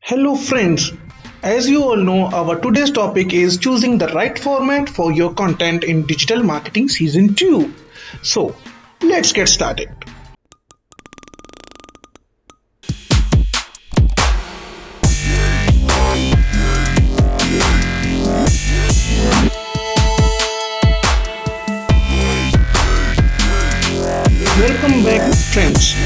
Hello friends, as you all know, our today's topic is choosing the right format for your content in digital marketing season 2. So, let's get started. Welcome back friends.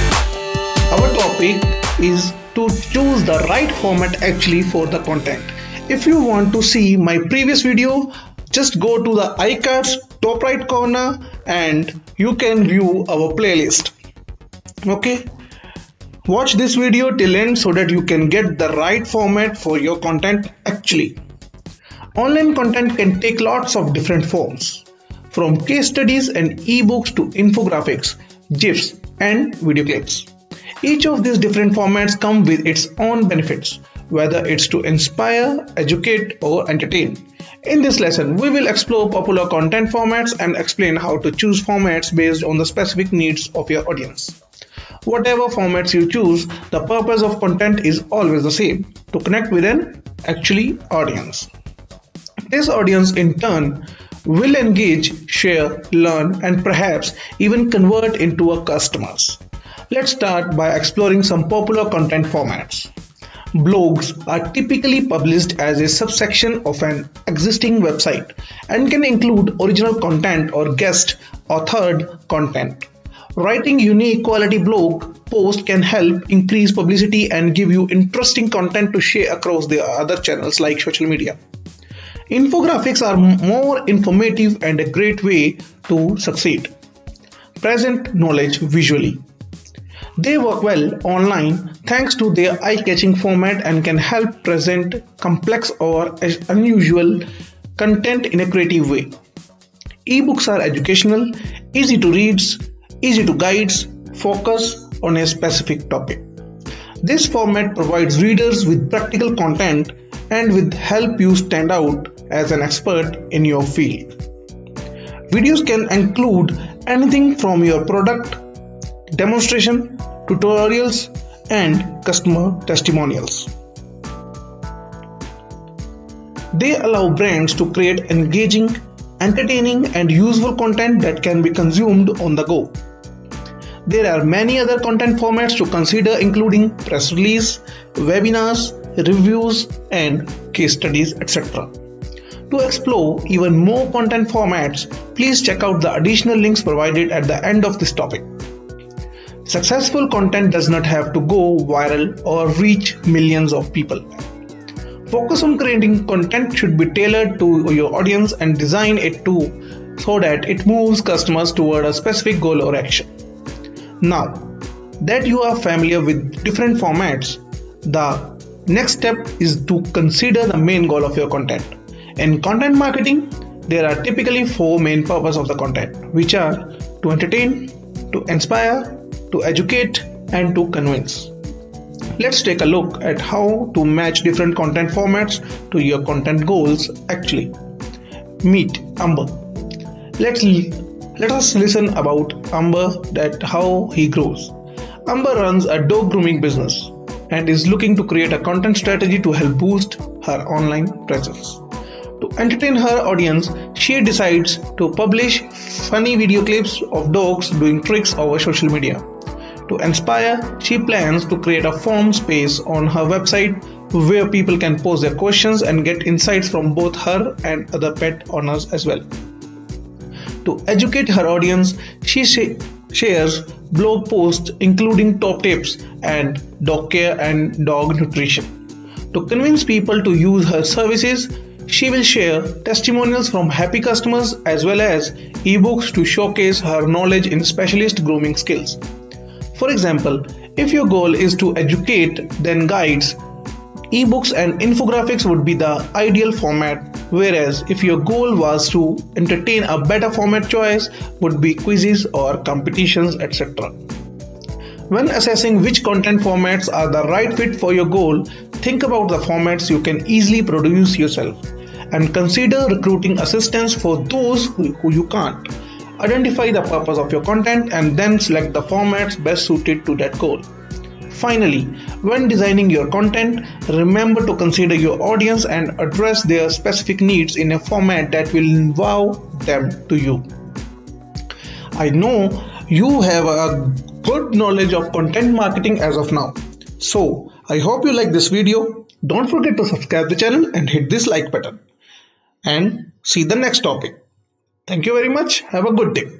Our topic is to choose the right format actually for the content. If you want to see my previous video, just go to the iCards top right corner and you can view our playlist. Okay, watch this video till end so that you can get the right format for your content actually. Online content can take lots of different forms, from case studies and ebooks to infographics, GIFs and video clips. Each of these different formats come with its own benefits, whether it's to inspire, educate or entertain. In this lesson, we will explore popular content formats and explain how to choose formats based on the specific needs of your audience. Whatever formats you choose, the purpose of content is always the same: to connect with an actually audience. This audience in turn will engage, share, learn and perhaps even convert into a customers. Let's start by exploring some popular content formats. Blogs are typically published as a subsection of an existing website and can include original content or guest authored content. Writing unique quality blog post can help increase publicity and give you interesting content to share across the other channels like social media. Infographics are more informative and a great way to succeed. Present knowledge visually. They work well online thanks to their eye-catching format and can help present complex or unusual content in a creative way. Ebooks are educational, easy to read, easy to guide, focus on a specific topic. This format provides readers with practical content and will help you stand out as an expert in your field. Videos can include anything from your product demonstration, tutorials and customer testimonials. They allow brands to create engaging, entertaining and useful content that can be consumed on the go. There are many other content formats to consider, including press release, webinars, reviews and case studies, etc. To explore even more content formats, please check out the additional links provided at the end of this topic. Successful content does not have to go viral or reach millions of people. Focus on creating content should be tailored to your audience and design it so that it moves customers toward a specific goal or action. Now that you are familiar with different formats, the next step is to consider the main goal of your content. In content marketing, there are typically four main purposes of the content, which are to entertain, to inspire, to educate and to convince. Let's take a look at how to match different content formats to your content goals actually. Meet Amber. Let us listen about Amber, that how he grows. Amber runs a dog grooming business and is looking to create a content strategy to help boost her online presence. To entertain her audience, she decides to publish funny video clips of dogs doing tricks over social media. To inspire, she plans to create a form space on her website where people can post their questions and get insights from both her and other pet owners as well. To educate her audience, she shares blog posts including top tips and dog care and dog nutrition. To convince people to use her services, she will share testimonials from happy customers as well as ebooks to showcase her knowledge in specialist grooming skills. For example, if your goal is to educate, then guides, ebooks and infographics would be the ideal format, whereas if your goal was to entertain, a better format choice would be quizzes or competitions, etc. When assessing which content formats are the right fit for your goal, think about the formats you can easily produce yourself and consider recruiting assistance for those who you can't. Identify the purpose of your content and then select the formats best suited to that goal. Finally, when designing your content, remember to consider your audience and address their specific needs in a format that will wow them to you. I know you have a good knowledge of content marketing as of now. So, I hope you like this video. Don't forget to subscribe the channel and hit this like button. And see the next topic. Thank you very much. Have a good day.